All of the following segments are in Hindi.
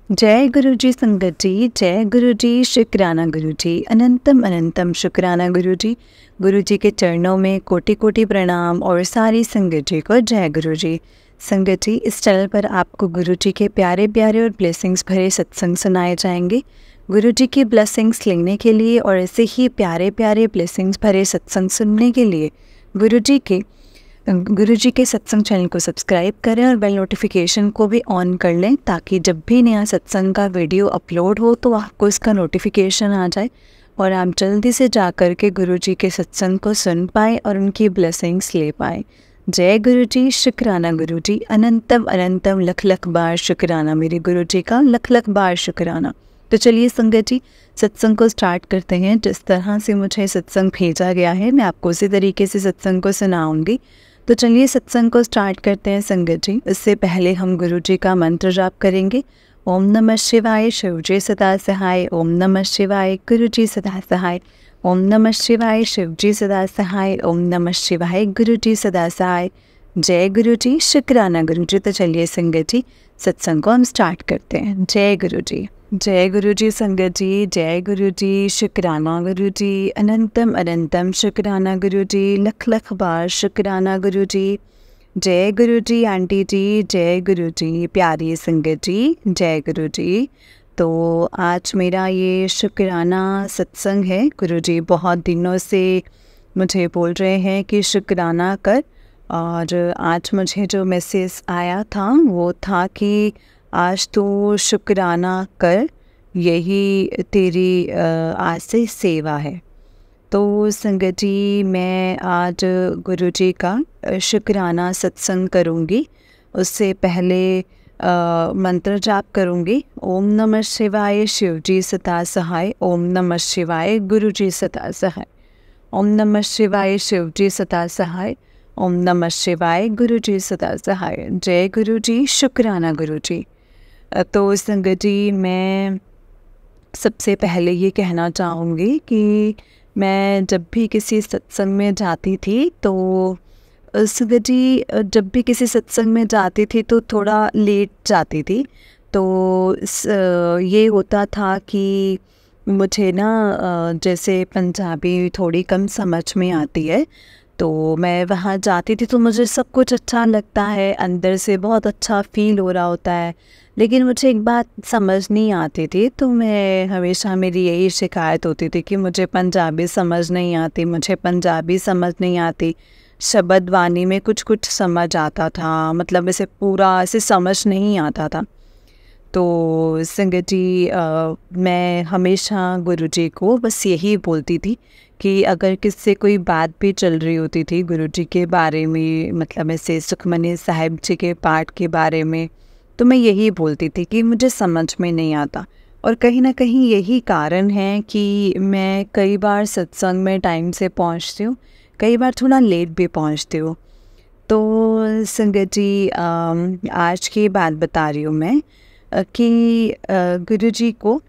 जय गुरु जी संगत जी, जय गुरु जी, शुक्राना गुरु जी, अनंतम अनंतम शुक्राना गुरु जी के चरणों में कोटि कोटि प्रणाम और सारी संगत जी को जय गुरु जी। संगत जी, इस चैनल पर आपको गुरु जी के प्यारे प्यारे और ब्लेसिंग्स भरे सत्संग सुनाए जाएंगे। गुरु जी की ब्लेसिंग्स लेने के लिए और ऐसे ही प्यारे प्यारे ब्लेसिंग्स भरे सत्संग सुनने के लिए गुरु जी के सत्संग चैनल को सब्सक्राइब करें और बेल नोटिफिकेशन को भी ऑन कर लें, ताकि जब भी नया सत्संग का वीडियो अपलोड हो तो आपको इसका नोटिफिकेशन आ जाए और आप जल्दी से जा कर के गुरु जी के सत्संग को सुन पाए और उनकी ब्लेसिंग्स ले पाए। जय गुरु जी, शुक्राना गुरु जी, अनंतम अनंतम लख लख बार शुक्राना मेरे गुरु जी का, लख लख बार शुक्राना। तो चलिए संगत जी, सत्संग को स्टार्ट करते हैं। जिस तरह से मुझे सत्संग भेजा गया है मैं आपको उसी तरीके से सत्संग को सुनाऊंगी। तो चलिए सत्संग को स्टार्ट करते हैं संगत जी। इससे पहले हम गुरु जी का मंत्र जाप करेंगे। ओम नमः शिवाय, शिव जी सदा सहाय। ओम नमः शिवाय, गुरु जी सदा सहाय। ओम नमः शिवाय, शिव जी सदा सहाय। ओम नमः शिवाय, गुरु जी सदा सहाय। जय गुरु जी, शुक्राना गुरु जी। तो चलिए संगत जी, सत्संग को हम स्टार्ट करते हैं। जय गुरु जी, जय गुरु जी संगत जी, जय गुरु जी, शुक्राना गुरु जी, अनंतम अनंतम शुक्राना गुरु जी, लख लख बार शुक्राना गुरु जी। जय गुरु जी आंटी जी, जय गुरु जी प्यारी संगत जी, जय गुरु जी। तो आज मेरा ये शुक्राना सत्संग है। गुरु जी बहुत दिनों से मुझे बोल रहे हैं कि शुक्राना कर, और आज मुझे जो मैसेज आया था वो था कि आज तो शुक्राना कर, यही तेरी आज से सेवा है। तो संगत जी, मैं आज गुरु जी का शुक्राना सत्संग करूँगी। उससे पहले मंत्र जाप करूँगी। ओम नमः शिवाय, शिव जी सदा सहाय। ओम नमः शिवाय, गुरु जी सदा सहाय। ओम नमः शिवाय, शिव जी सदा सहाय। ओम नमः शिवाय, गुरु जी सदा सहाय। जय गुरु जी, शुक्राना गुरु जी। तो संगत जी, मैं सबसे पहले ये कहना चाहूँगी कि मैं जब भी किसी सत्संग में जाती थी तो संगत जी, जब भी किसी सत्संग में जाती थी तो थोड़ा लेट जाती थी। तो ये होता था कि मुझे ना जैसे पंजाबी थोड़ी कम समझ में आती है, तो मैं वहाँ जाती थी तो मुझे सब कुछ अच्छा लगता है, अंदर से बहुत अच्छा फील हो रहा होता है। लेकिन मुझे एक बात समझ नहीं आती थी, तो मैं हमेशा, मेरी यही शिकायत होती थी कि मुझे पंजाबी समझ नहीं आती, मुझे पंजाबी समझ नहीं आती। शब्द वाणी में कुछ कुछ समझ आता था, मतलब ऐसे पूरा ऐसे समझ नहीं आता था। तो संगत जी, मैं हमेशा गुरु जी को बस यही बोलती थी कि अगर किससे कोई बात भी चल रही होती थी गुरु जी के बारे में, मतलब ऐसे सुखमनी साहिब जी के पाठ के बारे में, तो मैं यही बोलती थी कि मुझे समझ में नहीं आता। और कहीं ना कहीं यही कारण है कि मैं कई बार सत्संग में टाइम से पहुंचती हूँ, कई बार थोड़ा लेट भी पहुंचती हूँ। तो संगत जी, आज की बात बता रही हूँ मैं कि गुरु जी को,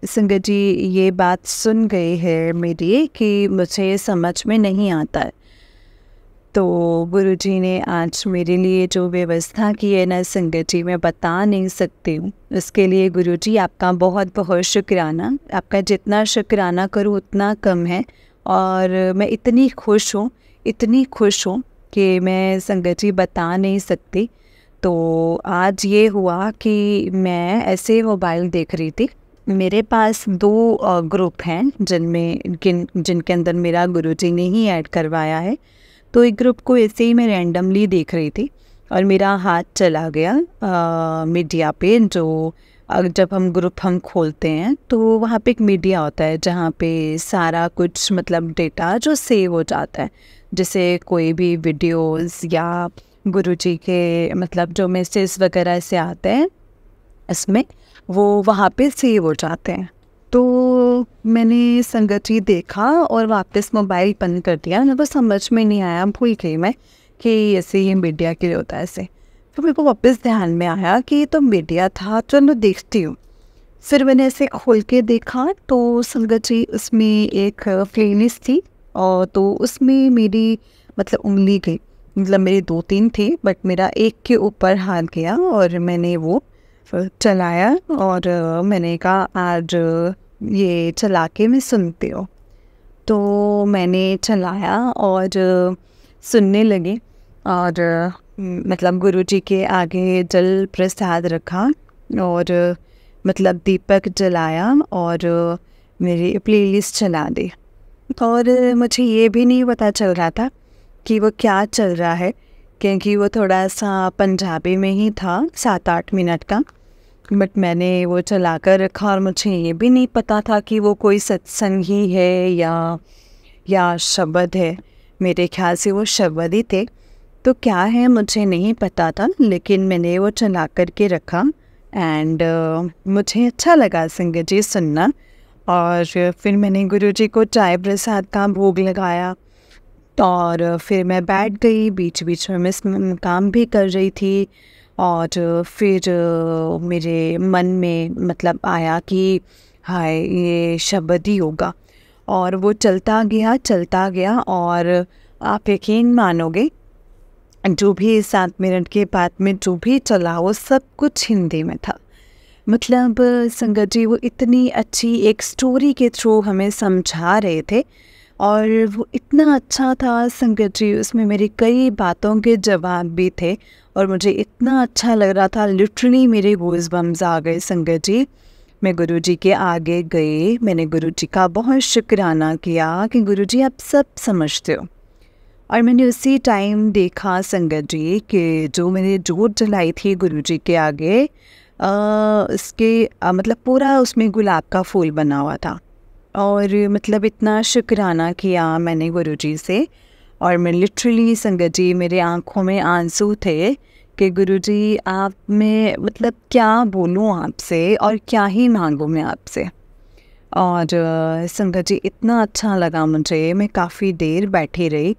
संगत जी, ये बात सुन गए है मेरी कि मुझे समझ में नहीं आता है। तो गुरु जी ने आज मेरे लिए जो व्यवस्था की है ना संगत जी, मैं बता नहीं सकती हूँ। इसके लिए गुरु जी आपका बहुत बहुत शुक्राना। आपका जितना शुक्राना करूँ उतना कम है। और मैं इतनी खुश हूँ, इतनी खुश हूँ कि मैं संगत जी बता नहीं सकती। तो आज ये हुआ कि मैं ऐसे मोबाइल देख रही थी। मेरे पास 2 ग्रुप हैं जिनके अंदर मेरा गुरुजी ने ही ऐड करवाया है। तो एक ग्रुप को ऐसे ही मैं रैंडमली देख रही थी और मेरा हाथ चला गया मीडिया पे। जो जब हम ग्रुप खोलते हैं तो वहाँ पे एक मीडिया होता है जहाँ पे सारा कुछ, मतलब डेटा जो सेव हो जाता है, जैसे कोई भी वीडियोस या गुरुजी के मतलब जो मैसेज वगैरह से आते हैं, इसमें वो वहाँ पे सेव हो जाते हैं। तो मैंने संगत जी देखा और वापस मोबाइल बंद कर दिया। मेरे को समझ में नहीं आया, भूल गई मैं कि ऐसे ही मीडिया के लिए होता है ऐसे। तो मेरे को वापस ध्यान में आया कि ये तो मीडिया था, चलो देखती हूँ। फिर मैंने ऐसे खोल के देखा तो संगत जी, उसमें एक प्लेलिस्ट थी और तो उसमें मेरी मतलब उंगली गई, मतलब मेरे 2-3 थे बट मेरा एक के ऊपर हाथ गया और मैंने वो चलाया और मैंने कहा आज ये चला के मैं सुनती हूँ। तो मैंने चलाया और सुनने लगी और मतलब गुरुजी के आगे जल प्रसाद रखा और मतलब दीपक जलाया और मेरी प्लेलिस्ट चला दी। और मुझे ये भी नहीं पता चल रहा था कि वो क्या चल रहा है, क्योंकि वो थोड़ा सा पंजाबी में ही था, 7-8 मिनट का। बट मैंने वो चला कर रखा और मुझे ये भी नहीं पता था कि वो कोई सत्संग ही है या शब्द है। मेरे ख्याल से वो शब्द ही थे, तो क्या है मुझे नहीं पता था, लेकिन मैंने वो चला कर के रखा एंड मुझे अच्छा लगा संगत जी सुनना। और फिर मैंने गुरुजी को चाय प्रसाद का भोग लगाया और फिर मैं बैठ गई। बीच बीच में मैं काम भी कर रही थी और फिर मेरे मन में मतलब आया कि हाय ये शब्द ही होगा, और वो चलता गया और आप यकीन मानोगे जो भी 7 मिनट के बाद में जो भी चला वो सब कुछ हिंदी में था। मतलब संगत जी वो इतनी अच्छी एक स्टोरी के थ्रू हमें समझा रहे थे और वो इतना अच्छा था संगत जी, उसमें मेरी कई बातों के जवाब भी थे और मुझे इतना अच्छा लग रहा था। लिटरली मेरे गूज़बम्स आ गए संगत जी। मैं गुरुजी के आगे गई, मैंने गुरुजी का बहुत शुक्राना किया कि गुरुजी आप सब समझते हो। और मैंने उसी टाइम देखा संगत जी कि जो मैंने जोत जलाई थी गुरुजी के आगे इसके मतलब पूरा उसमें गुलाब का फूल बना हुआ था। और मतलब इतना शुक्राना किया मैंने गुरुजी से और मैं लिटरली संगत जी मेरे आँखों में आंसू थे कि गुरुजी आप में मतलब क्या बोलूँ आपसे और क्या ही मांगूँ मैं आपसे। और संगत जी इतना अच्छा लगा मुझे, मैं काफ़ी देर बैठी रही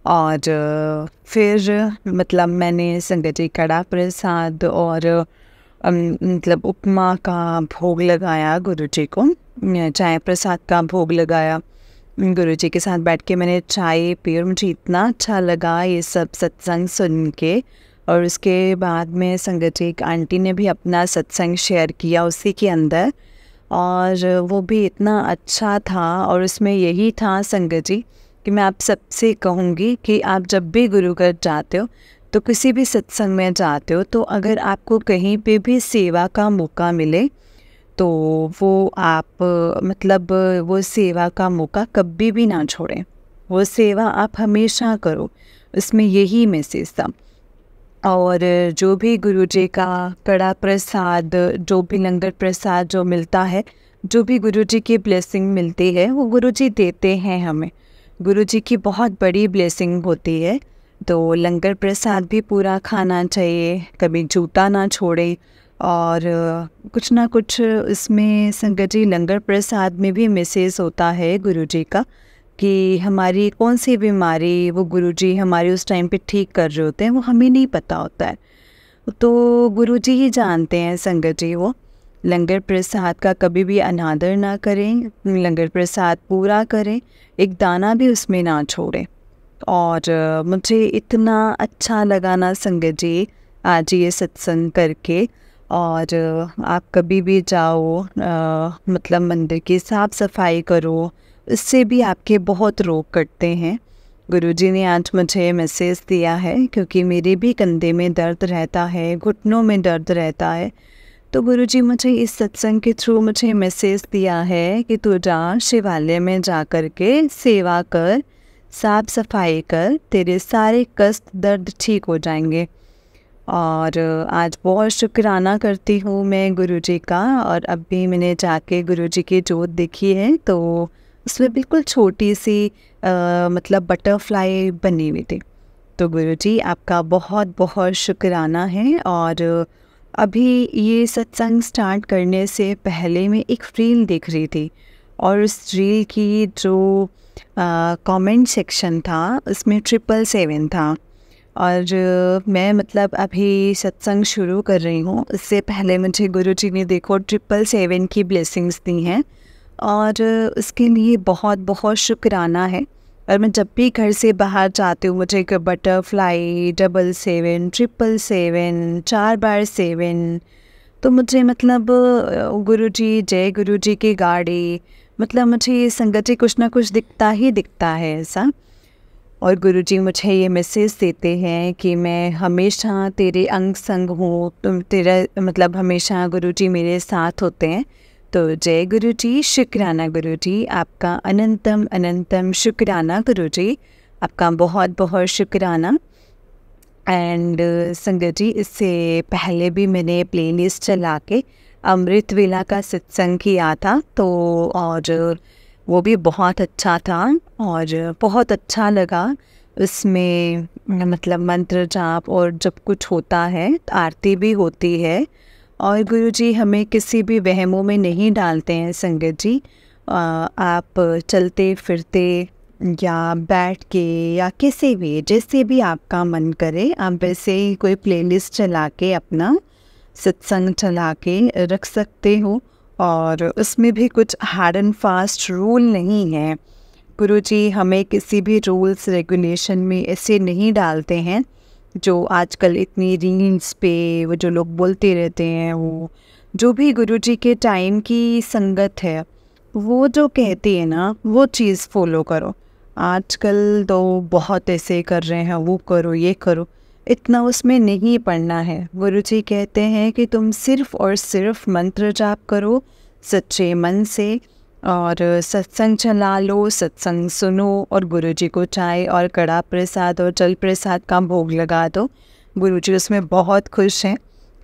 और फिर मतलब मैंने संगत जी कड़ा प्रसाद और मतलब उपमा का भोग लगाया गुरुजी को, चाय प्रसाद का भोग लगाया। गुरुजी के साथ बैठ के मैंने चाय पी और मुझे इतना अच्छा लगा ये सब सत्संग सुन के। और उसके बाद में संगत जी एक आंटी ने भी अपना सत्संग शेयर किया उसी के अंदर और वो भी इतना अच्छा था। और उसमें यही था संगत जी कि मैं आप सबसे कहूँगी कि आप जब भी गुरुघर जाते हो तो किसी भी सत्संग में जाते हो तो अगर आपको कहीं पे भी सेवा का मौका मिले तो वो आप मतलब वो सेवा का मौका कभी भी ना छोड़ें, वो सेवा आप हमेशा करो। उसमें यही मैसेज था। और जो भी गुरुजी का कड़ा प्रसाद, जो भी लंगर प्रसाद जो मिलता है, जो भी गुरुजी की ब्लेसिंग मिलती है वो गुरुजी देते हैं हमें। गुरुजी की बहुत बड़ी ब्लेसिंग होती है, तो लंगर प्रसाद भी पूरा खाना चाहिए, कभी जूता ना छोड़े। और कुछ ना कुछ इसमें संगत जी लंगर प्रसाद में भी मैसेज होता है गुरुजी का कि हमारी कौन सी बीमारी वो गुरुजी हमारी उस टाइम पे ठीक कर रहे होते हैं, वो हमें नहीं पता होता है, तो गुरुजी ही जानते हैं संगत जी। वो लंगर प्रसाद का कभी भी अनादर ना करें, लंगर प्रसाद पूरा करें, एक दाना भी उसमें ना छोड़ें। और मुझे इतना अच्छा लगा ना संगत जी आज ये सत्संग करके। और आप कभी भी जाओ मतलब मंदिर की साफ़ सफाई करो, इससे भी आपके बहुत रोग कटते हैं। गुरुजी ने आज मुझे मैसेज दिया है क्योंकि मेरे भी कंधे में दर्द रहता है, घुटनों में दर्द रहता है, तो गुरुजी मुझे इस सत्संग के थ्रू मुझे मैसेज दिया है कि तू जा शिवालय में जा कर के सेवा कर, साफ सफाई कर, तेरे सारे कष्ट दर्द ठीक हो जाएंगे। और आज बहुत शुक्राना करती हूँ मैं गुरुजी का। और अभी मैंने जाके गुरुजी की जोत देखी है तो उसमें बिल्कुल छोटी सी मतलब बटरफ्लाई बनी हुई थी। तो गुरुजी आपका बहुत बहुत शुक्राना है। और अभी ये सत्संग स्टार्ट करने से पहले मैं एक रील देख रही थी और उस रील की जो कमेंट सेक्शन था उसमें 777 था। और मैं मतलब अभी सत्संग शुरू कर रही हूँ, इससे पहले मुझे गुरुजी ने देखो 777 की ब्लेसिंग्स दी हैं और उसके लिए बहुत बहुत शुक्राना है। और मैं जब भी घर से बाहर जाती हूँ मुझे एक बटरफ्लाई 777, 777, 4 बार 7 तो मुझे मतलब गुरुजी, जय गुरुजी की गाड़ी, मतलब मुझे ये संगत जी कुछ ना कुछ दिखता ही दिखता है ऐसा। और गुरुजी मुझे ये मैसेज देते हैं कि मैं हमेशा तेरे अंग संग हूँ, तुम तेरा मतलब हमेशा गुरुजी मेरे साथ होते हैं। तो जय गुरुजी, शुक्राना गुरुजी, आपका अनंतम अनंतम शुक्राना गुरुजी, आपका बहुत बहुत शुक्राना। एंड संगत जी, इससे पहले भी मैंने प्लेलिस्ट चला के अमृत वेला का सत्संग किया था, तो और वो भी बहुत अच्छा था और बहुत अच्छा लगा। उसमें मतलब मंत्र जाप और जब कुछ होता है, आरती भी होती है और गुरुजी हमें किसी भी वहमों में नहीं डालते हैं। संगत जी, आप चलते फिरते या बैठ के या किसी भी जैसे भी आपका मन करे, आप वैसे ही कोई प्लेलिस्ट चला के अपना सत्संग चला के रख सकते हो। और उसमें भी कुछ हार्ड एंड फास्ट रूल नहीं है। गुरुजी हमें किसी भी रूल्स रेगुलेशन में ऐसे नहीं डालते हैं जो आजकल इतनी रील्स पे वो जो लोग बोलते रहते हैं। वो जो भी गुरुजी के टाइम की संगत है, वो जो कहती है ना, वो चीज़ फॉलो करो। आजकल तो बहुत ऐसे कर रहे हैं, वो करो ये करो, इतना उसमें नहीं पढ़ना है। गुरुजी कहते हैं कि तुम सिर्फ़ और सिर्फ मंत्र जाप करो सच्चे मन से, और सत्संग चला लो, सत्संग सुनो और गुरुजी को चाय और कड़ा प्रसाद और जल प्रसाद का भोग लगा दो। गुरुजी उसमें बहुत खुश हैं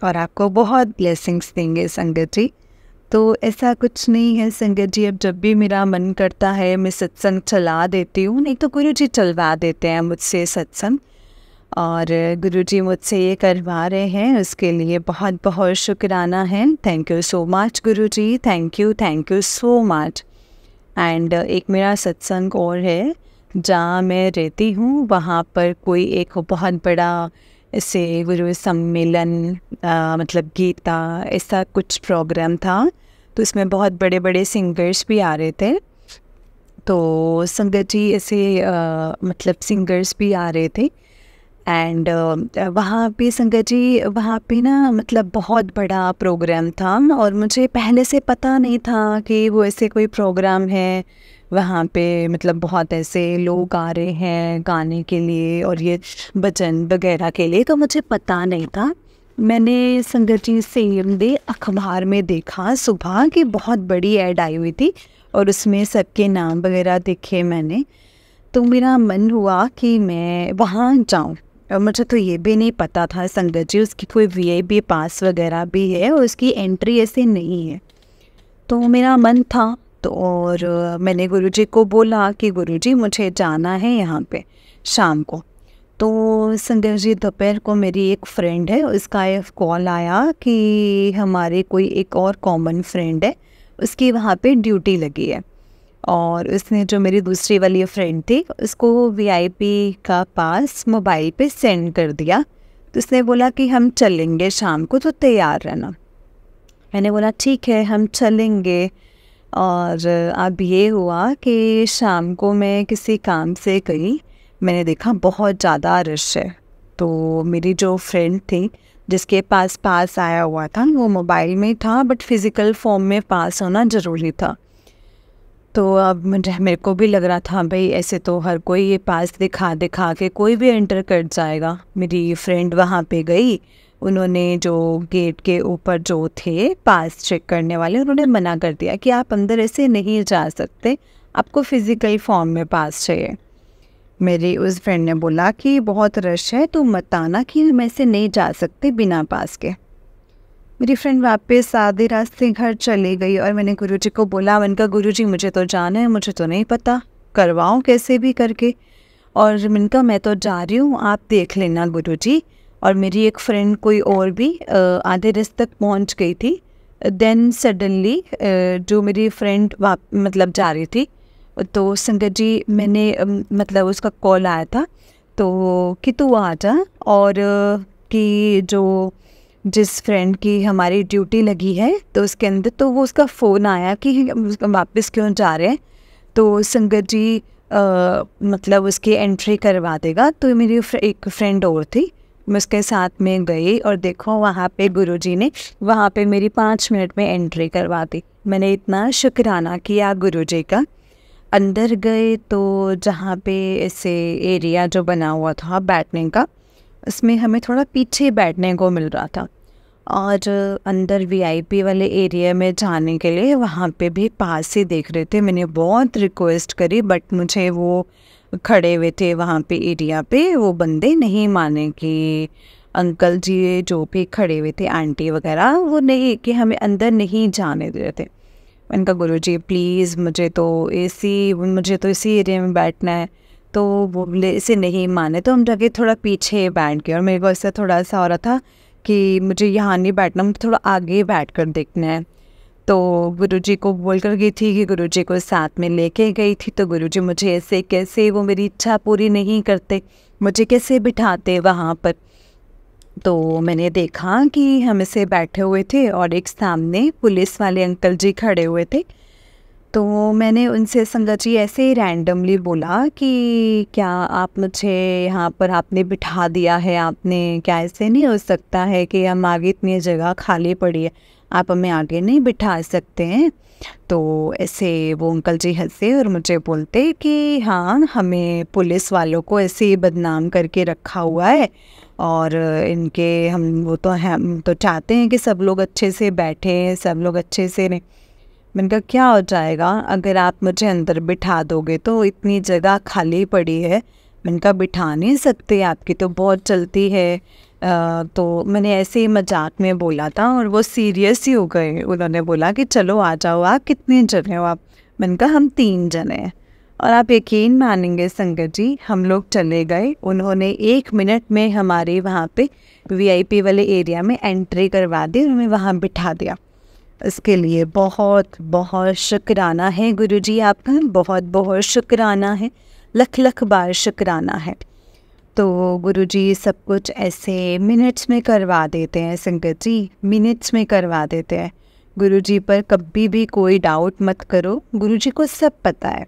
और आपको बहुत ब्लेसिंग्स देंगे संगत जी। तो ऐसा कुछ नहीं है संगत जी, अब जब भी मेरा मन करता है मैं सत्संग चला देती हूँ, नहीं तो गुरुजी चलवा देते हैं मुझसे सत्संग। और गुरुजी मुझसे ये करवा रहे हैं, उसके लिए बहुत बहुत शुक्राना है। Thank you so much Guruji, thank you so much. And एक मेरा सत्संग और है जहाँ मैं रहती हूँ, वहाँ पर कोई एक बहुत बड़ा ऐसे गुरु सम्मेलन मतलब गीता ऐसा कुछ प्रोग्राम था, तो इसमें बहुत बड़े बड़े सिंगर्स भी आ रहे थे। तो संगत जी ऐसे मतलब सिंगर्स भी आ रहे थे। एंड वहाँ पे संगत जी, वहाँ पे ना मतलब बहुत बड़ा प्रोग्राम था और मुझे पहले से पता नहीं था कि वो ऐसे कोई प्रोग्राम है। वहाँ पे मतलब बहुत ऐसे लोग आ रहे हैं गाने के लिए और ये भजन वगैरह के लिए, तो मुझे पता नहीं था। मैंने संगत जी सेम डे अखबार में देखा सुबह कि बहुत बड़ी ऐड आई हुई थी और उसमें सबके नाम वगैरह देखे मैंने, तो मेरा मन हुआ कि मैं वहाँ जाऊँ। और मुझे तो ये भी नहीं पता था संगत जी उसकी कोई वीआईपी पास वगैरह भी है और उसकी एंट्री ऐसे नहीं है। तो मेरा मन था, तो और मैंने गुरुजी को बोला कि गुरुजी मुझे जाना है यहाँ पे शाम को। तो संगत जी दोपहर को मेरी एक फ्रेंड है, उसका एक कॉल आया कि हमारे कोई एक और कॉमन फ्रेंड है, उसकी वहाँ पे ड्यूटी लगी है और उसने जो मेरी दूसरी वाली फ्रेंड थी उसको वीआईपी का पास मोबाइल पे सेंड कर दिया। तो उसने बोला कि हम चलेंगे शाम को, तो तैयार रहना। मैंने बोला ठीक है हम चलेंगे। और अब ये हुआ कि शाम को मैं किसी काम से गई, मैंने देखा बहुत ज़्यादा रश है। तो मेरी जो फ्रेंड थी जिसके पास पास आया हुआ था, वो मोबाइल में था बट फिज़िकल फॉर्म में पास होना ज़रूरी था। तो अब मेरे को भी लग रहा था भाई ऐसे तो हर कोई ये पास दिखा दिखा के कोई भी एंटर कर जाएगा। मेरी फ्रेंड वहाँ पे गई, उन्होंने जो गेट के ऊपर जो थे पास चेक करने वाले, उन्होंने मना कर दिया कि आप अंदर ऐसे नहीं जा सकते, आपको फिज़िकल फॉर्म में पास चाहिए। मेरी उस फ्रेंड ने बोला कि बहुत रश है तो मत आना कि हम ऐसे नहीं जा सकते बिना पास के। मेरी फ्रेंड वापस आधे रास्ते घर चली गई और मैंने गुरुजी को बोला, मैंने कहा गुरुजी मुझे तो जाना है, मुझे तो नहीं पता, करवाऊँ कैसे भी करके। और मैंने कहा मैं तो जा रही हूँ, आप देख लेना गुरुजी। और मेरी एक फ्रेंड कोई और भी आधे रास्ते तक पहुँच गई थी। देन सडनली जो मेरी फ्रेंड मतलब जा रही थी, तो संगत जी मैंने मतलब उसका कॉल आया था तो कि तू आ जा, और कि जो जिस फ्रेंड की हमारी ड्यूटी लगी है तो उसके अंदर तो वो उसका फ़ोन आया कि वापस क्यों जा रहे हैं, तो संगत जी मतलब उसकी एंट्री करवा देगा। तो मेरी एक फ्रेंड और थी, मैं उसके साथ में गई और देखो वहाँ पे गुरुजी ने वहाँ पे मेरी 5 मिनट में एंट्री करवा दी। मैंने इतना शुक्राना किया गुरुजी का। अंदर गए तो जहाँ पे ऐसे एरिया जो बना हुआ था बैठने का, उसमें हमें थोड़ा पीछे बैठने को मिल रहा था। और अंदर वीआईपी वाले एरिया में जाने के लिए वहाँ पे भी पास से देख रहे थे। मैंने बहुत रिक्वेस्ट करी बट मुझे वो खड़े हुए थे वहाँ पे एरिया पे, वो बंदे नहीं माने कि अंकल जी जो भी खड़े हुए थे, आंटी वगैरह, वो नहीं कि हमें अंदर नहीं जाने दे रहे थे। मैंने कहा गुरुजी प्लीज़ मुझे तो इसी एरिया में बैठना है। तो वो बोले इसे नहीं माने, तो हम जाके थोड़ा पीछे बैठ गए। और मेरे को ऐसा थोड़ा सा हो रहा था कि मुझे यहाँ नहीं बैठना, मुझे थोड़ा आगे बैठ कर देखना है। तो गुरुजी को बोल कर गई थी कि गुरुजी को साथ में लेके गई थी। तो गुरुजी मुझे ऐसे कैसे, वो मेरी इच्छा पूरी नहीं करते, मुझे कैसे बिठाते वहाँ पर। तो मैंने देखा कि हम ऐसे बैठे हुए थे और एक सामने पुलिस वाले अंकल जी खड़े हुए थे। तो मैंने उनसे संगत जी ऐसे ही रैंडमली बोला कि क्या आप मुझे यहाँ पर आपने बिठा दिया है, आपने, क्या ऐसे नहीं हो सकता है कि हम आगे, इतनी जगह खाली पड़ी है, आप हमें आगे नहीं बिठा सकते हैं। तो ऐसे वो अंकल जी हंसे और मुझे बोलते कि हाँ, हमें पुलिस वालों को ऐसे ही बदनाम करके रखा हुआ है और इनके हम तो चाहते हैं कि सब लोग अच्छे से बैठें, सब लोग अच्छे से रहें। मैंने कहा क्या हो जाएगा अगर आप मुझे अंदर बिठा दोगे, तो इतनी जगह खाली पड़ी है। मैंने कहा बिठा नहीं सकते, आपकी तो बहुत चलती है। तो मैंने ऐसे ही मजाक में बोला था और वो सीरियस ही हो गए। उन्होंने बोला कि चलो आ जाओ, आप कितने जने हो आप? मैंने कहा हम 3 जने हैं। और आप यकीन मानेंगे संगत जी, हम लोग चले गए। उन्होंने 1 मिनट में हमारे वहाँ पे वीआईपी वाले एरिया में एंट्री करवा दी और हमें वहाँ बिठा दिया। इसके लिए बहुत बहुत शुक्राना है गुरुजी आपका, बहुत बहुत शुक्राना है, लख लख बार शुक्राना है। तो गुरुजी सब कुछ ऐसे मिनट्स में करवा देते हैं संगत जी, मिनट्स में करवा देते हैं। गुरुजी पर कभी भी कोई डाउट मत करो, गुरुजी को सब पता है।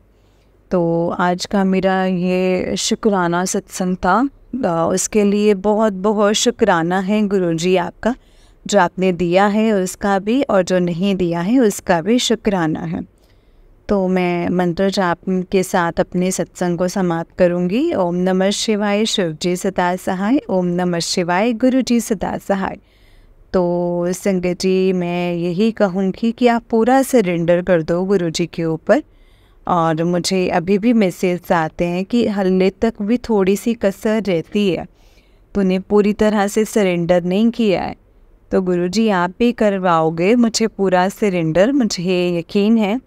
तो आज का मेरा ये शुक्राना सत्संग था, उसके लिए बहुत बहुत शुक्राना है गुरुजी आपका। जो आपने दिया है उसका भी और जो नहीं दिया है उसका भी शुक्राना है। तो मैं मंत्र जाप के साथ अपने सत्संग को समाप्त करूँगी। ओम नमः शिवाय, शिव जी सदा सहाय। ओम नमः शिवाय, गुरु जी सदा सहाय। तो संगत जी मैं यही कहूँगी कि आप पूरा सरेंडर कर दो गुरु जी के ऊपर। और मुझे अभी भी मैसेज आते हैं कि हल्ले तक भी थोड़ी सी कसर रहती है, तूने पूरी तरह से सरेंडर नहीं किया है। तो गुरुजी आप भी करवाओगे मुझे पूरा सरेंडर, मुझे यकीन है।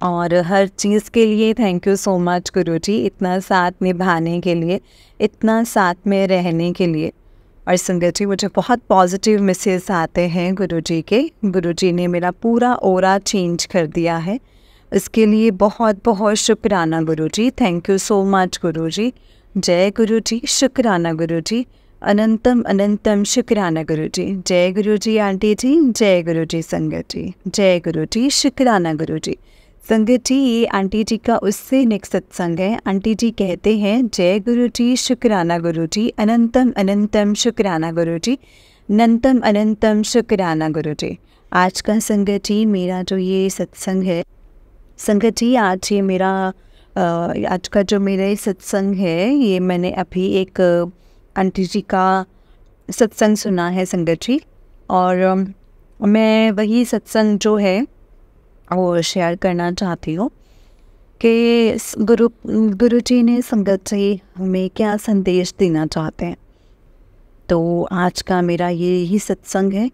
और हर चीज़ के लिए थैंक यू सो मच गुरुजी, इतना साथ निभाने के लिए, इतना साथ में रहने के लिए। और संगत जी मुझे बहुत पॉजिटिव मैसेज आते हैं गुरुजी के। गुरुजी ने मेरा पूरा ओरा चेंज कर दिया है, इसके लिए बहुत बहुत शुक्राना गुरुजी। थैंक यू सो मच गुरुजी। जय गुरुजी, शुक्राना गुरुजी, अनंतम अनंतम शुक्राना गुरुजी। जय गुरुजी आंटी जी, जय गुरुजी संगत जी, जय गुरुजी, शुक्राना गुरुजी। संगत जी ये आंटी जी का उससे नेक्स्ट सत्संग है। आंटी जी कहते हैं जय गुरुजी, शुक्राना गुरुजी, अनंतम अनंतम शुक्राना गुरुजी, अनंतम अनंतम शुक्राना गुरुजी। आज का संगत जी मेरा जो ये सत्संग है, संगत जी आज ये मेरा आज का जो मेरा ये सत्संग है, ये मैंने अभी एक आंटी जी का सत्संग सुना है संगत जी। और मैं वही सत्संग जो है वो शेयर करना चाहती हूँ कि गुरु जी ने संगत जी हमें क्या संदेश देना चाहते हैं। तो आज का मेरा ये ही सत्संग है,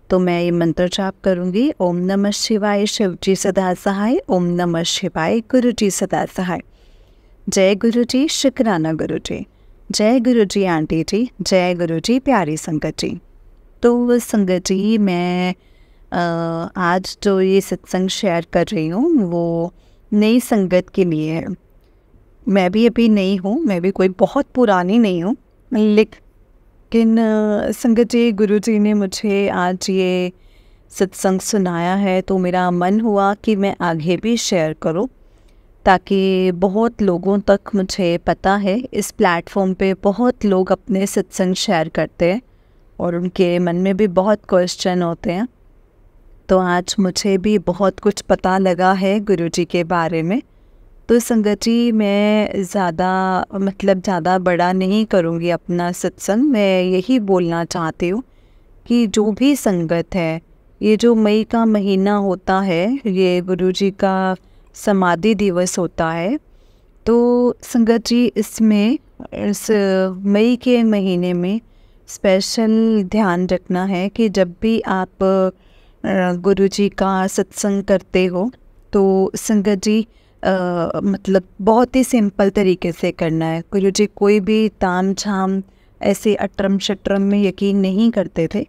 तो मैं ये मंत्र जाप करूँगी। ओम नमः शिवाय, शिव जी सदा सहाय। ओम नमः शिवाय, गुरु जी सदा सहाय। जय गुरु जी, शुक्राना गुरु जी। जय गुरु जी आंटी जी, जय गुरु जी प्यारी संगत जी। तो संगत जी मैं आज जो ये सत्संग शेयर कर रही हूँ वो नई संगत के लिए है। मैं भी अभी नई हूँ, मैं भी कोई बहुत पुरानी नहीं हूँ, लेकिन संगत जी गुरु जी ने मुझे आज ये सत्संग सुनाया है तो मेरा मन हुआ कि मैं आगे भी शेयर करूँ। ताकि बहुत लोगों तक, मुझे पता है इस प्लेटफॉर्म पे बहुत लोग अपने सत्संग शेयर करते हैं और उनके मन में भी बहुत क्वेश्चन होते हैं। तो आज मुझे भी बहुत कुछ पता लगा है गुरुजी के बारे में। तो संगत जी, मैं ज़्यादा बड़ा नहीं करूँगी अपना सत्संग। मैं यही बोलना चाहती हूँ कि जो भी संगत है, ये जो मई का महीना होता है, ये गुरुजी का समाधि दिवस होता है। तो संगत जी, इसमें इस मई के महीने में स्पेशल ध्यान रखना है कि जब भी आप गुरुजी का सत्संग करते हो तो संगत जी बहुत ही सिंपल तरीके से करना है। गुरुजी कोई भी ताम झाम ऐसे अटरम शटरम में यकीन नहीं करते थे।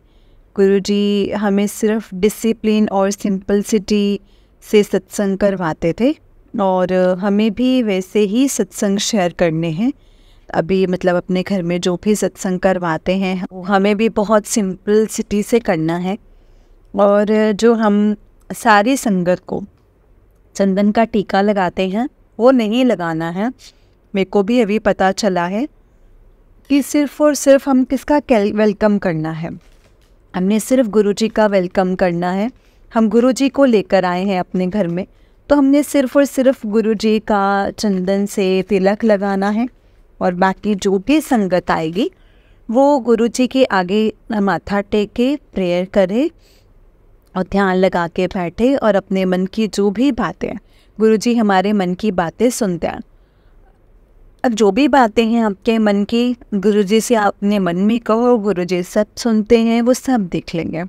गुरुजी हमें सिर्फ डिसिप्लिन और सिंपलिसिटी से सत्संग करवाते थे और हमें भी वैसे ही सत्संग शेयर करने हैं। अभी अपने घर में जो भी सत्संग करवाते हैं वो हमें भी बहुत सिंपलिसिटी से करना है। और जो हम सारी संगत को चंदन का टीका लगाते हैं वो नहीं लगाना है। मेरे को भी अभी पता चला है कि सिर्फ़ और सिर्फ हम किसका वेलकम करना है। हमने सिर्फ गुरुजी का वेलकम करना है। हम गुरुजी को लेकर आए हैं अपने घर में, तो हमने सिर्फ और सिर्फ गुरुजी का चंदन से तिलक लगाना है और बाकी जो भी संगत आएगी वो गुरुजी के आगे माथा टेके प्रेयर करे और ध्यान लगा के बैठे और अपने मन की जो भी बातें, गुरुजी हमारे मन की बातें सुनते हैं। अब जो भी बातें हैं आपके मन की, गुरुजी से अपने मन में कहो, गुरुजी सब सुनते हैं, वो सब देख लेंगे।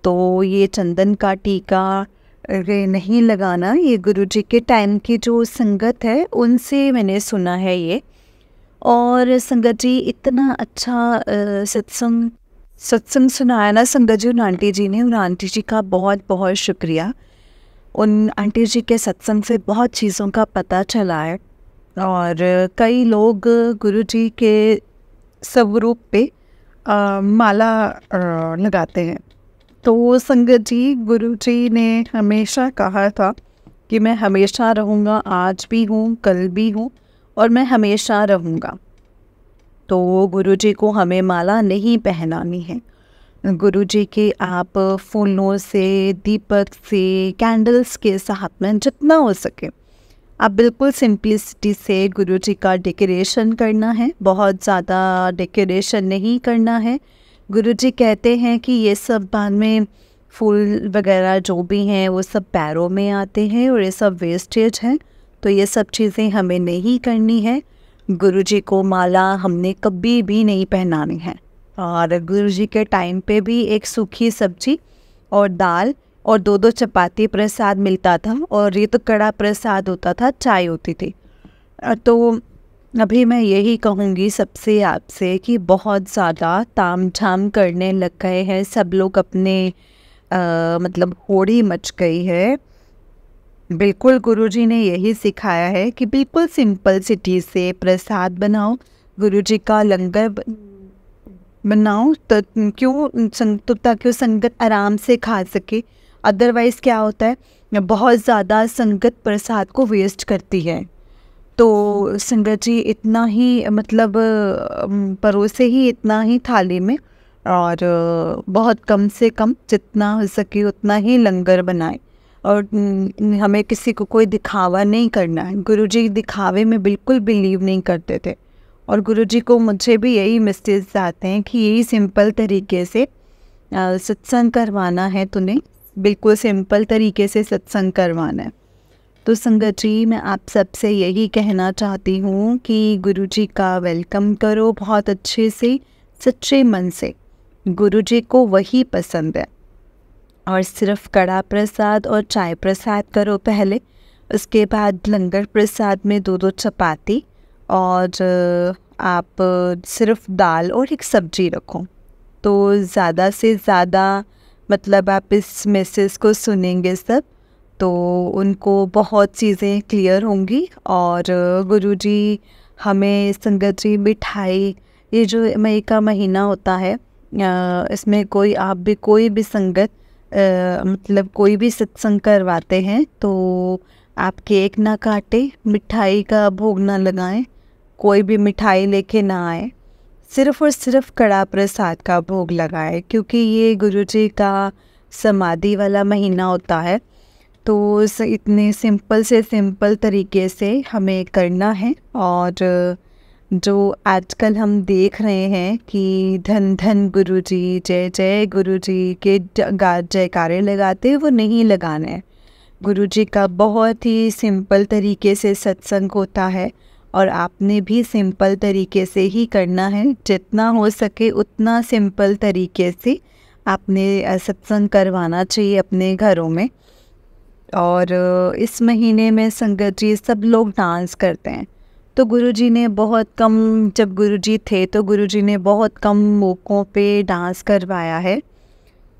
तो ये चंदन का टीका नहीं लगाना, ये गुरुजी के टाइम की जो संगत है उनसे मैंने सुना है ये। और संगत जी, इतना अच्छा सत्संग सुनाया ना संगत जी उन आंटी जी ने। उन आंटी जी का बहुत बहुत शुक्रिया। उन आंटी जी के सत्संग से बहुत चीज़ों का पता चला है और कई लोग गुरुजी के स्वरूप पे माला लगाते हैं। तो संगत जी, गुरुजी ने हमेशा कहा था कि मैं हमेशा रहूँगा, आज भी हूँ, कल भी हूँ और मैं हमेशा रहूँगा। तो गुरुजी को हमें माला नहीं पहनानी है। गुरुजी के आप फूलों से, दीपक से, कैंडल्स के साथ में जितना हो सके आप बिल्कुल सिंपलिसिटी से गुरुजी का डेकोरेशन करना है। बहुत ज़्यादा डेकोरेशन नहीं करना है। गुरुजी कहते हैं कि ये सब बाद में फूल वगैरह जो भी हैं वो सब पैरों में आते हैं और ये सब वेस्टेज है, तो ये सब चीज़ें हमें नहीं करनी है। गुरुजी को माला हमने कभी भी नहीं पहनानी है। और गुरुजी के टाइम पे भी एक सूखी सब्जी और दाल और 2-2 चपाती प्रसाद मिलता था और ये तो कड़ा प्रसाद होता था, चाय होती थी। तो अभी मैं यही कहूँगी सबसे आपसे कि बहुत ज़्यादा ताम झाम करने लग गए हैं सब लोग, अपने होड़ी मच गई है। बिल्कुल गुरुजी ने यही सिखाया है कि बिल्कुल सिंपलिसिटी से प्रसाद बनाओ, गुरुजी का लंगर बनाओ, तो ताकि संगत आराम से खा सके। अदरवाइज़ क्या होता है, बहुत ज़्यादा संगत प्रसाद को वेस्ट करती है। तो संगत जी इतना ही परोसे ही इतना ही थाली में और बहुत कम से कम जितना हो सके उतना ही लंगर बनाए। और हमें किसी को कोई दिखावा नहीं करना है। गुरुजी दिखावे में बिल्कुल बिलीव नहीं करते थे और गुरुजी को मुझे भी यही मैसेज आते हैं कि यही सिंपल तरीके से सत्संग करवाना है, तूने बिल्कुल सिंपल तरीके से सत्संग करवाना है। तो संगत जी, मैं आप सबसे यही कहना चाहती हूँ कि गुरुजी का वेलकम करो बहुत अच्छे से, सच्चे मन से। गुरुजी को वही पसंद है। और सिर्फ कड़ा प्रसाद और चाय प्रसाद करो पहले, उसके बाद लंगर प्रसाद में 2-2 चपाती और आप सिर्फ दाल और एक सब्जी रखो। तो ज़्यादा से ज़्यादा आप इस मैसेज को सुनेंगे सब, तो उनको बहुत चीज़ें क्लियर होंगी। और गुरुजी हमें संगत जी मिठाई, ये जो मई का महीना होता है, इसमें कोई भी संगत कोई भी सत्संग करवाते हैं तो आप केक ना काटें, मिठाई का भोग ना लगाएं, कोई भी मिठाई लेके ना आए, सिर्फ़ और सिर्फ कड़ा प्रसाद का भोग लगाएं, क्योंकि ये गुरुजी का समाधि वाला महीना होता है। तो इतने सिंपल से सिंपल तरीके से हमें करना है। और जो आजकल हम देख रहे हैं कि धन धन गुरुजी, जय जय गुरुजी के जयकारे लगाते हैं, वो नहीं लगाने हैं। गुरुजी का बहुत ही सिंपल तरीके से सत्संग होता है और आपने भी सिंपल तरीके से ही करना है। जितना हो सके उतना सिंपल तरीके से आपने सत्संग करवाना चाहिए अपने घरों में। और इस महीने में संगत जी सब लोग डांस करते हैं, तो गुरुजी ने बहुत कम, जब गुरुजी थे तो गुरुजी ने बहुत कम मौक़ों पे डांस करवाया है।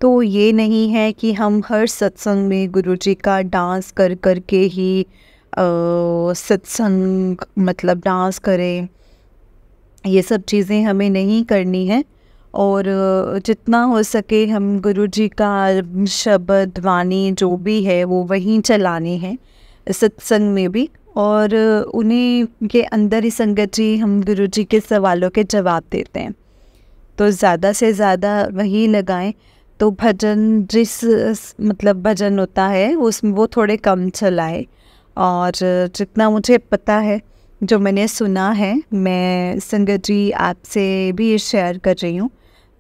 तो ये नहीं है कि हम हर सत्संग में गुरुजी का डांस कर कर के ही सत्संग मतलब डांस करें, ये सब चीज़ें हमें नहीं करनी है। और जितना हो सके हम गुरुजी का शब्द वाणी जो भी है वो वहीं चलानी है सत्संग में भी। और उन्हीं के अंदर ही संगत जी हम गुरुजी के सवालों के जवाब देते हैं, तो ज़्यादा से ज़्यादा वही लगाएं। तो भजन मतलब भजन होता है उसमें वो थोड़े कम चलाए। और जितना मुझे पता है, जो मैंने सुना है, मैं संगत जी आपसे भी शेयर कर रही हूँ।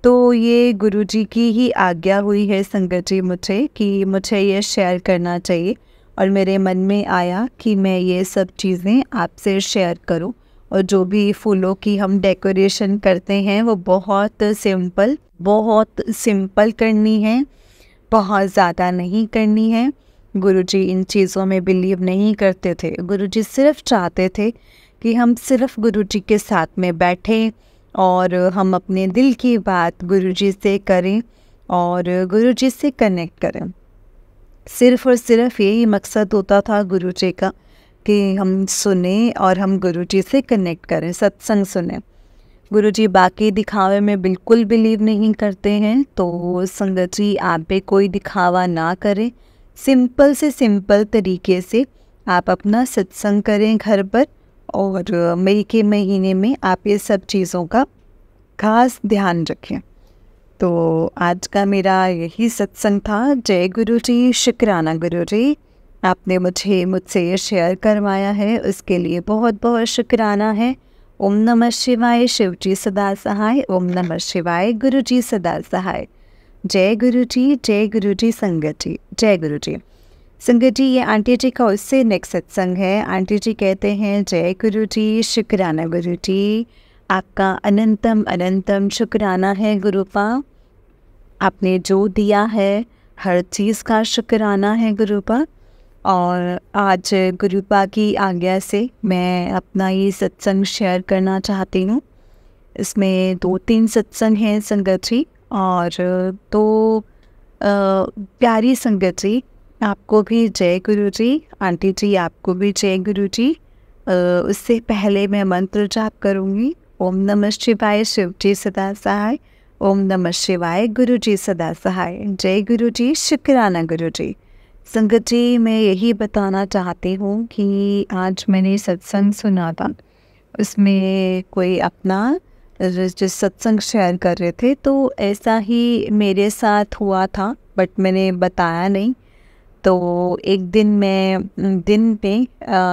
तो ये गुरुजी की ही आज्ञा हुई है संगत जी मुझे कि मुझे ये शेयर करना चाहिए, और मेरे मन में आया कि मैं ये सब चीज़ें आपसे शेयर करूं। और जो भी फूलों की हम डेकोरेशन करते हैं वो बहुत सिंपल करनी है, बहुत ज़्यादा नहीं करनी है। गुरुजी इन चीज़ों में बिलीव नहीं करते थे। गुरुजी सिर्फ चाहते थे कि हम सिर्फ गुरुजी के साथ में बैठें और हम अपने दिल की बात गुरुजी से करें और गुरुजी से कनेक्ट करें। सिर्फ़ और सिर्फ यही मकसद होता था गुरुजी का कि हम सुने और हम गुरुजी से कनेक्ट करें, सत्संग सुने। गुरुजी बाकी दिखावे में बिल्कुल बिलीव नहीं करते हैं, तो संगत जी आप पे कोई दिखावा ना करें। सिंपल से सिंपल तरीके से आप अपना सत्संग करें घर पर, और मई के महीने में आप ये सब चीज़ों का खास ध्यान रखें। तो आज का मेरा यही सत्संग था। जय गुरुजी, शुक्राना गुरुजी, आपने मुझसे ये शेयर करवाया है, उसके लिए बहुत बहुत शुक्राना है। ओम नमः शिवाय, शिवजी सदा सहाय। ओम नमः शिवाय, गुरुजी सदा सहाय। जय गुरुजी संगत जी, जय गुरुजी। संगत जी, ये आंटी जी का उससे नेक्स्ट सत्संग है। आंटी जी कहते हैं, जय गुरुजी, शुक्राना गुरुजी, आपका अनंतम अनंतम शुक्राना है गुरुपा। आपने जो दिया है हर चीज़ का शुक्राना है गुरुपा। और आज गुरुपा की आज्ञा से मैं अपना ये सत्संग शेयर करना चाहती हूँ। इसमें 2-3 सत्संग हैं संगत जी, और तो प्यारी संगत जी, आपको भी जय गुरुजी। आंटी जी आपको भी जय गुरुजी। उससे पहले मैं मंत्र जाप करूँगी। ओम नमः शिवाय, शिवजी सदा सहाय। ओम नमः शिवाय, गुरुजी सदा सहाय। जय गुरुजी, शुक्राना गुरुजी। संगत जी, मैं यही बताना चाहती हूँ कि आज मैंने सत्संग सुना था, उसमें कोई अपना जो सत्संग शेयर कर रहे थे, तो ऐसा ही मेरे साथ हुआ था, बट मैंने बताया नहीं। तो एक दिन मैं दिन में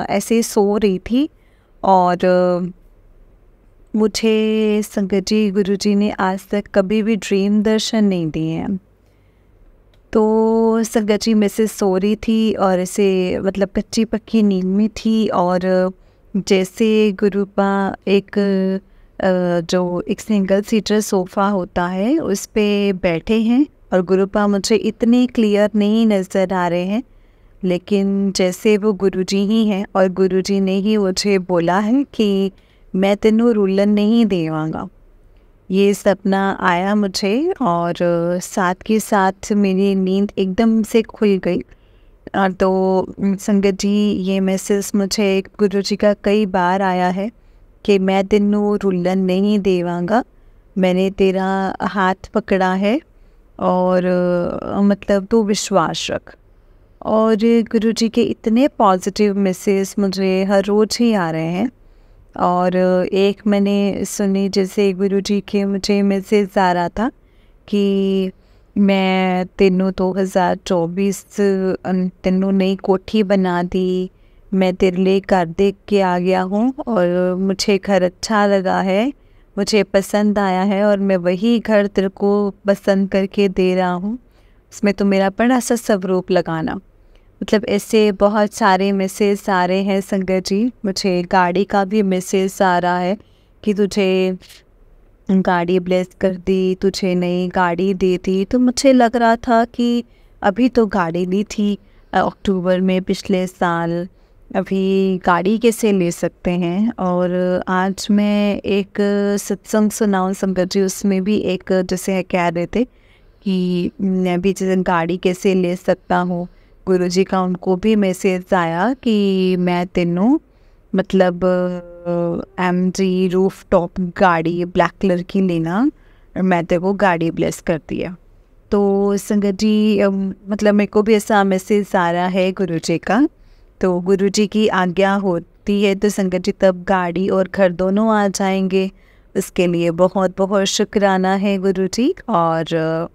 ऐसे सो रही थी, और मुझे संगत जी गुरुजी ने आज तक कभी भी ड्रीम दर्शन नहीं दिए हैं। तो संगत जी मैं से सो रही थी और ऐसे मतलब कच्ची पक्की नींद में थी, और जैसे गुरुपा एक जो एक सिंगल सीटर सोफ़ा होता है उस पे बैठे हैं, और गुरुपा मुझे इतने क्लियर नहीं नज़र आ रहे हैं, लेकिन जैसे वो गुरुजी ही हैं, और गुरुजी ने ही मुझे बोला है कि मैं तेनू रुलन नहीं देवांगा। ये सपना आया मुझे, और साथ के साथ मेरी नींद एकदम से खुल गई। तो संगत जी, ये मैसेज मुझे गुरुजी का कई बार आया है कि मैं तेनू रुलन नहीं देवांगा, मैंने तेरा हाथ पकड़ा है, और मतलब तू विश्वास रख। और गुरुजी के इतने पॉजिटिव मैसेज मुझे हर रोज़ ही आ रहे हैं। और एक मैंने सुनी, जैसे गुरुजी के मुझे मैसेज आ रहा था कि मैं तेनों 2024 तेनों नई कोठी बना दी, मैं तेरे लिए घर देख के आ गया हूँ और मुझे घर अच्छा लगा है, मुझे पसंद आया है और मैं वही घर तेरे को पसंद करके दे रहा हूँ, उसमें तो मेरा बड़ा सा स्वरूप लगाना। मतलब ऐसे बहुत सारे मैसेज आ रहे हैं संगत जी। मुझे गाड़ी का भी मैसेज आ रहा है कि तुझे गाड़ी ब्लेस कर दी, तुझे नई गाड़ी दे दी। तो मुझे लग रहा था कि अभी तो गाड़ी ली थी अक्टूबर में पिछले साल, अभी गाड़ी कैसे ले सकते हैं। और आज मैं एक सत्संग सुनाऊं संगत जी, उसमें भी एक जैसे कह रहे थे कि मैं भी जैसे गाड़ी कैसे ले सकता हूँ। गुरुजी का उनको भी मैसेज आया कि मैं तेनों मतलब MG रूफ टॉप गाड़ी ब्लैक कलर की लेना और मैं तेरे को गाड़ी ब्लेस कर दिया। तो संगत जी मतलब मेरे को भी ऐसा मैसेज आ रहा है गुरुजी का। तो गुरुजी की आज्ञा होती है तो संगत जी तब गाड़ी और घर दोनों आ जाएंगे। उसके लिए बहुत बहुत शुक्राना है गुरुजी। और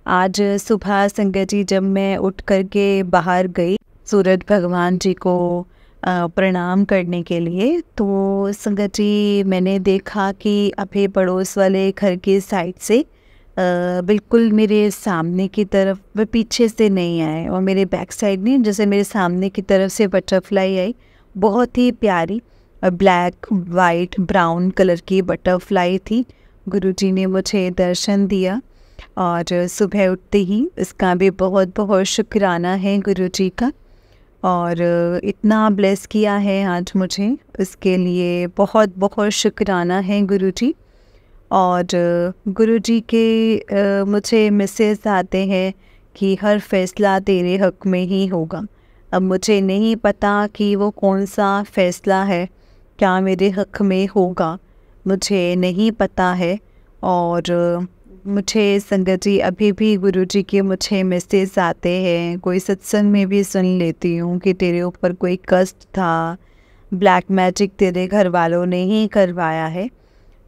आज सुबह संगत जी जब मैं उठ कर के बाहर गई सूरज भगवान जी को प्रणाम करने के लिए, तो संगत जी मैंने देखा कि अभी पड़ोस वाले घर की साइड से बिल्कुल मेरे सामने की तरफ, वह पीछे से नहीं आए और मेरे बैक साइड नहीं, जैसे मेरे सामने की तरफ से बटरफ्लाई आई, बहुत ही प्यारी ब्लैक वाइट ब्राउन कलर की बटरफ्लाई थी। गुरुजी ने मुझे दर्शन दिया और सुबह उठते ही इसका भी बहुत बहुत शुक्राना है गुरुजी का। और इतना ब्लेस किया है आज मुझे, इसके लिए बहुत बहुत शुक्राना है गुरुजी। और गुरुजी के मुझे मैसेज आते हैं कि हर फैसला तेरे हक़ में ही होगा। अब मुझे नहीं पता कि वो कौन सा फ़ैसला है, क्या मेरे हक़ में होगा, मुझे नहीं पता है। और मुझे संगत जी अभी भी गुरुजी के मुझे मैसेज आते हैं, कोई सत्संग में भी सुन लेती हूँ कि तेरे ऊपर कोई कष्ट था, ब्लैक मैजिक तेरे घर वालों ने ही करवाया है।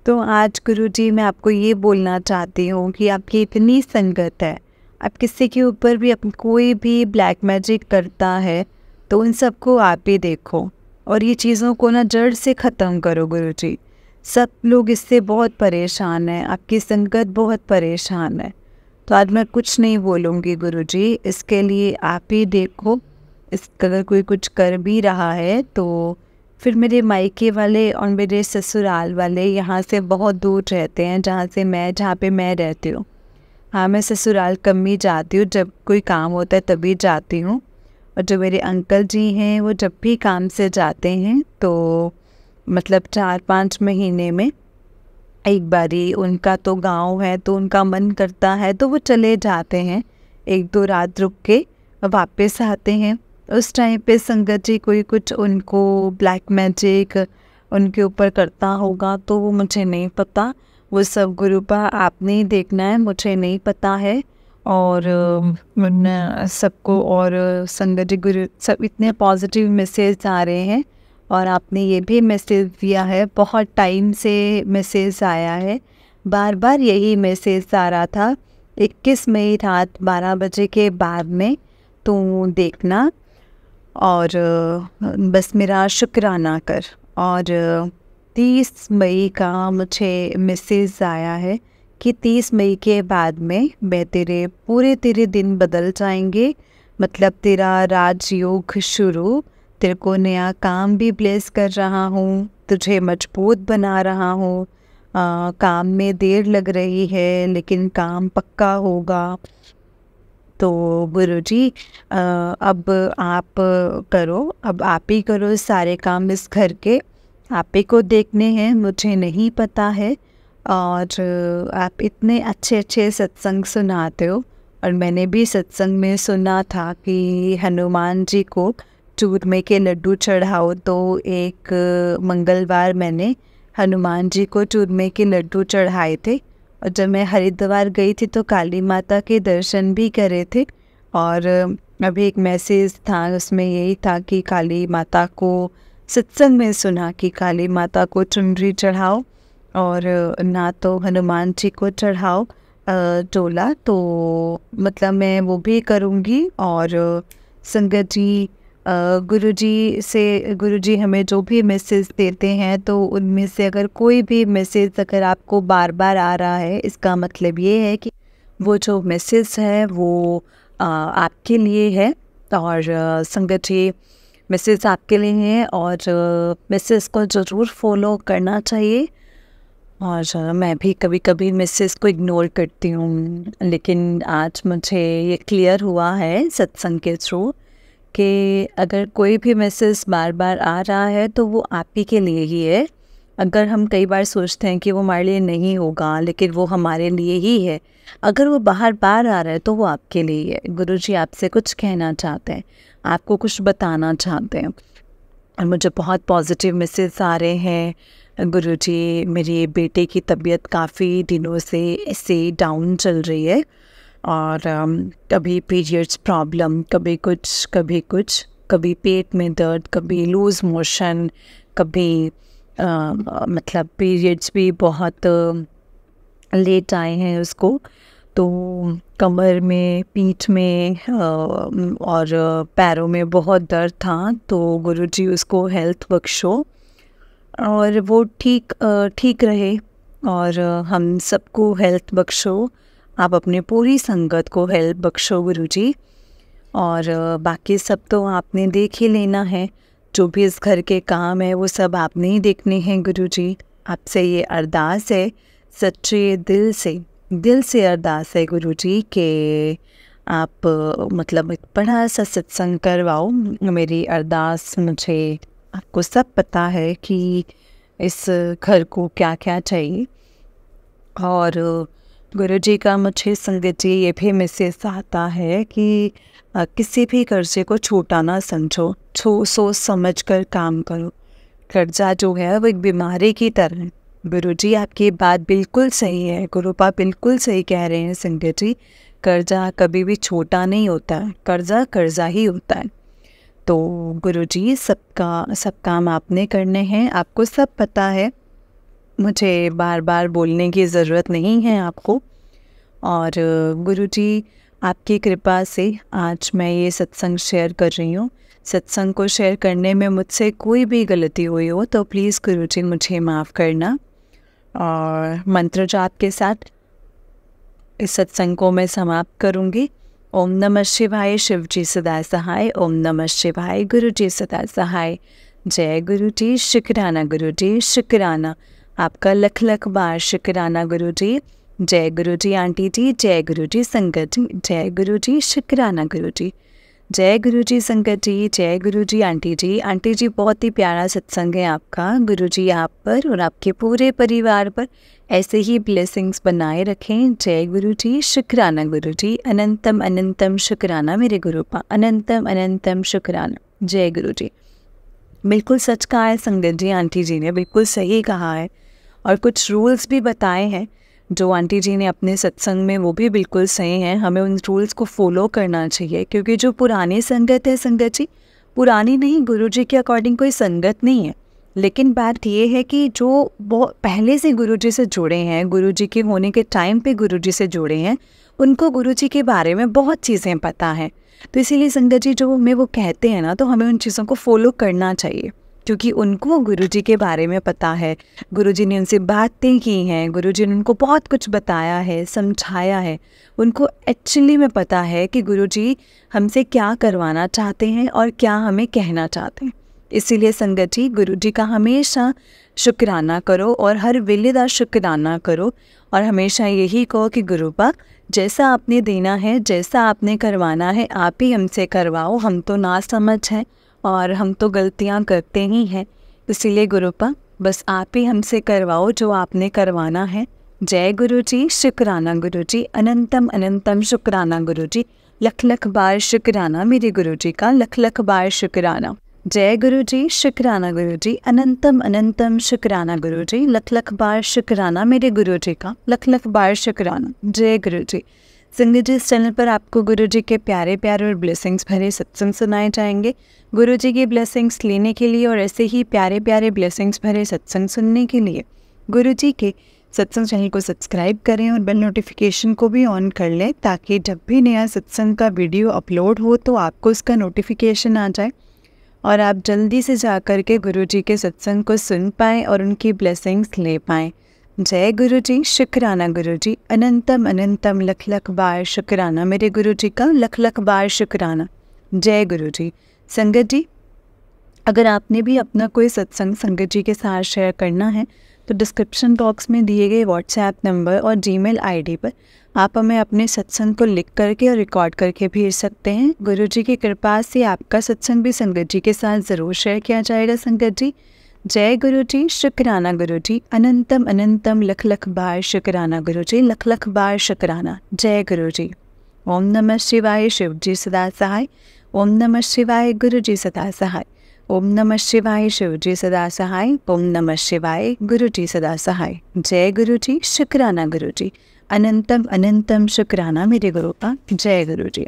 तो आज गुरुजी मैं आपको ये बोलना चाहती हूँ कि आपकी इतनी संगत है, आप किसी के ऊपर भी कोई भी ब्लैक मैजिक करता है तो उन सबको आप ही देखो और ये चीज़ों को ना जड़ से ख़त्म करो गुरुजी। सब लोग इससे बहुत परेशान हैं, आपकी संगत बहुत परेशान है। तो आज मैं कुछ नहीं बोलूँगी गुरुजी, इसके लिए आप ही देखो। इस अगर कोई कुछ कर भी रहा है तो फिर मेरे मायके वाले और मेरे ससुराल वाले यहाँ से बहुत दूर रहते हैं जहाँ पे मैं रहती हूँ। हाँ, मैं ससुराल कम ही जाती हूँ, जब कोई काम होता है तभी जाती हूँ। और जो मेरे अंकल जी हैं वो जब भी काम से जाते हैं तो मतलब 4-5 महीने में एक बारी, उनका तो गांव है तो उनका मन करता है तो वो चले जाते हैं, 1-2 रात रुक के वापस आते हैं। उस टाइम पे संगत जी कोई कुछ उनको ब्लैक मैजिक उनके ऊपर करता होगा तो वो मुझे नहीं पता, वो सब गुरुपा आपने ही देखना है, मुझे नहीं पता है। और सबको और संगत जी गुरु सब इतने पॉजिटिव मैसेज आ रहे हैं। और आपने ये भी मैसेज दिया है, बहुत टाइम से मैसेज आया है, बार बार यही मैसेज आ रहा था 21 मई रात 12 बजे के बाद में तो देखना और बस मेरा शुक्राना कर। और 30 मई का मुझे मैसेज आया है कि 30 मई के बाद में मैं तेरे दिन बदल जाएंगे, मतलब तेरा राजयोग शुरू, तेरे को नया काम भी ब्लेस कर रहा हूँ, तुझे मजबूत बना रहा हूँ। काम में देर लग रही है लेकिन काम पक्का होगा। तो गुरुजी अब आप करो, अब आप ही करो सारे काम इस घर के, आप ही को देखने हैं, मुझे नहीं पता है। और आप इतने अच्छे अच्छे सत्संग सुनाते हो और मैंने भी सत्संग में सुना था कि हनुमान जी को चूरमे के लड्डू चढ़ाओ। तो एक मंगलवार मैंने हनुमान जी को चूरमे के लड्डू चढ़ाए थे। और जब मैं हरिद्वार गई थी तो काली माता के दर्शन भी करे थे। और अभी एक मैसेज था, उसमें यही था कि काली माता को सत्संग में सुना कि काली माता को चुनरी चढ़ाओ और ना तो हनुमान जी को चढ़ाओ टोला। तो मतलब मैं वो भी करूँगी। और संगत जी, गुरुजी हमें जो भी मैसेज देते हैं तो उनमें से अगर कोई भी मैसेज अगर आपको बार बार आ रहा है, इसका मतलब ये है कि वो जो मैसेज है वो आपके लिए है। और संगत जी, मैसेज आपके लिए है और मैसेज को ज़रूर फॉलो करना चाहिए। और मैं भी कभी कभी मैसेज को इग्नोर करती हूँ, लेकिन आज मुझे ये क्लियर हुआ है सत्संग के थ्रू कि अगर कोई भी मैसेज बार बार आ रहा है तो वो आप ही के लिए ही है। अगर हम कई बार सोचते हैं कि वो हमारे लिए नहीं होगा, लेकिन वो हमारे लिए ही है। अगर वो बार बार आ रहा है तो वो आपके लिए है। गुरुजी आपसे कुछ कहना चाहते हैं, आपको कुछ बताना चाहते हैं। और मुझे बहुत पॉजिटिव मैसेज आ रहे हैं। गुरुजी, मेरी बेटे की तबीयत काफ़ी दिनों से ऐसे डाउन चल रही है और कभी पीरियड्स प्रॉब्लम, कभी कुछ, कभी पेट में दर्द, कभी लूज़ मोशन, कभी मतलब पीरियड्स भी बहुत लेट आए हैं उसको। तो कमर में, पीठ में और पैरों में बहुत दर्द था। तो गुरुजी उसको हेल्थ बख्शो और वो ठीक रहे और हम सबको हेल्थ बख्शो। आप अपने पूरी संगत को हेल्प बख्शो गुरुजी। और बाकी सब तो आपने देख ही लेना है। जो भी इस घर के काम है वो सब आपने ही देखने हैं गुरुजी। आपसे ये अरदास है, सच्चे दिल से अरदास है गुरुजी कि आप मतलब एक बड़ा सा सत्संग करवाओ। मेरी अरदास, मुझे आपको सब पता है कि इस घर को क्या क्या चाहिए। और गुरुजी का मुझे संगत जी ये भी मैसेज आता है कि किसी भी कर्जे को छोटा ना समझो, सोच समझ कर काम करो। कर्जा जो है वो एक बीमारी की तरह है। गुरुजी आपकी बात बिल्कुल सही है, गुरुपा बिल्कुल सही कह रहे हैं संगत जी। कर्जा कभी भी छोटा नहीं होता है, कर्जा ही होता है। तो गुरुजी सब काम आपने करने हैं, आपको सब पता है। मुझे बार बार बोलने की ज़रूरत नहीं है आपको। और गुरुजी आपकी कृपा से आज मैं ये सत्संग शेयर कर रही हूँ। सत्संग को शेयर करने में मुझसे कोई भी गलती हुई हो तो प्लीज़ गुरुजी मुझे माफ़ करना। और मंत्र जाप के साथ इस सत्संग को मैं समाप्त करूँगी। ओम नमः शिवाय, शिव जी सदा सहाय। ओम नमः शिवाय, गुरु जी सदा सहाय। जय गुरु जी, शुक्राना गुरु जी, शुक्राना। आपका लख लख बार शुक्राना गुरु जी। जय गुरु जी आंटी जी, जय गुरु जी संगत जी, जय गुरु जी, शुक्राना गुरु जी। जय गुरु जी संगत जी, जय गुरु जी आंटी जी। आंटी जी बहुत ही प्यारा सत्संग है आपका। गुरु जी आप पर और आपके पूरे परिवार पर ऐसे ही ब्लेसिंग्स बनाए रखें। जय गुरु जी, शुक्राना गुरु जी। अनंतम अनंतम शुक्राना मेरे गुरुपा, अनंतम अनंतम शुक्राना। जय गुरु जी। बिल्कुल सच कहा है संगत जी, आंटी जी ने बिल्कुल सही कहा है। और कुछ रूल्स भी बताए हैं जो आंटी जी ने अपने सत्संग में, वो भी बिल्कुल सही हैं। हमें उन रूल्स को फॉलो करना चाहिए, क्योंकि जो पुरानी संगत है संगत जी, पुरानी नहीं, गुरु जी के अकॉर्डिंग कोई संगत नहीं है। लेकिन बात ये है कि जो बहुत पहले से गुरु जी से जुड़े हैं, गुरु जी के होने के टाइम पे गुरु जी से जुड़े हैं, उनको गुरु जी के बारे में बहुत चीज़ें पता हैं। तो इसीलिए संगत जी जो हमें वो कहते हैं ना, तो हमें उन चीज़ों को फॉलो करना चाहिए, क्योंकि उनको गुरुजी के बारे में पता है। गुरुजी ने उनसे बातें की हैं, गुरुजी ने उनको बहुत कुछ बताया है, समझाया है। उनको एक्चुअली में पता है कि गुरुजी हमसे क्या करवाना चाहते हैं और क्या हमें कहना चाहते हैं। इसीलिए संगत जी गुरुजी का हमेशा शुक्राना करो और हर वेलेदा शुक्राना करो। और हमेशा यही कहो कि गुरुपा जैसा आपने देना है, जैसा आपने करवाना है, आप ही हमसे करवाओ। हम तो ना समझ हैं और हम तो गलतियां करते ही हैं। इसीलिए गुरुपा बस आप ही हमसे करवाओ जो आपने करवाना है। जय गुरु जी, शुक्राना गुरु जी। अनंतम अनंतम शुक्राना गुरु जी। लख लख बार शुक्राना मेरे गुरु जी का, लख लख बार शुक्राना। जय गुरु जी, शुक्राना गुरु जी। अनंतम अनंतम शुक्राना गुरु जी। लख लख बार शुक्राना मेरे गुरु जी का, लख लख बार शुक्राना। जय गुरु जी। संगत जी, इस चैनल पर आपको गुरु जी के प्यारे प्यारे और ब्लेसिंग्स भरे सत्संग सुनाए जाएंगे। गुरु जी की ब्लेसिंग्स लेने के लिए और ऐसे ही प्यारे प्यारे ब्लेसिंग्स भरे सत्संग सुनने के लिए गुरु जी के सत्संग चैनल को सब्सक्राइब करें और बेल नोटिफिकेशन को भी ऑन कर लें, ताकि जब भी नया सत्संग का वीडियो अपलोड हो तो आपको उसका नोटिफिकेशन आ जाए और आप जल्दी से जा कर के गुरु जी के सत्संग को सुन पाएँ और उनकी ब्लेसिंग्स ले पाएँ। जय गुरु जी, शुक्राना गुरु जी, अनंतम अनंतम लख लख बार शुक्राना, मेरे गुरु जी का लख लख बार शुक्राना। जय गुरु जी। संगत जी, अगर आपने भी अपना कोई सत्संग संगत जी के साथ शेयर करना है तो डिस्क्रिप्शन बॉक्स में दिए गए व्हाट्सएप नंबर और जीमेल आईडी पर आप हमें अपने सत्संग को लिख करके और रिकॉर्ड करके भेज सकते हैं। गुरु जी की कृपा से आपका सत्संग भी संगत जी के साथ ज़रूर शेयर किया जाएगा। संगत जी, जय गुरु जी, शुक्राना गुरु जी, अनंतम अनंतम लख लख बार शुक्राना गुरु जी, लख लख बार शुक्राना। जय गुरु जी। ओम नमः शिवाय, शिव जी सदा सहाय। ओम नमः शिवाय, गुरु जी सदा सहाय। ओम नमः शिवाय, शिव जी सदा सहाय। ओम नमः शिवाय, गुरु जी सदा सहाय। जय गुरु जी, शुक्राना गुरु जी, अनंतम अनंतम शुक्राना मेरे गुरु का। जय गुरु जी।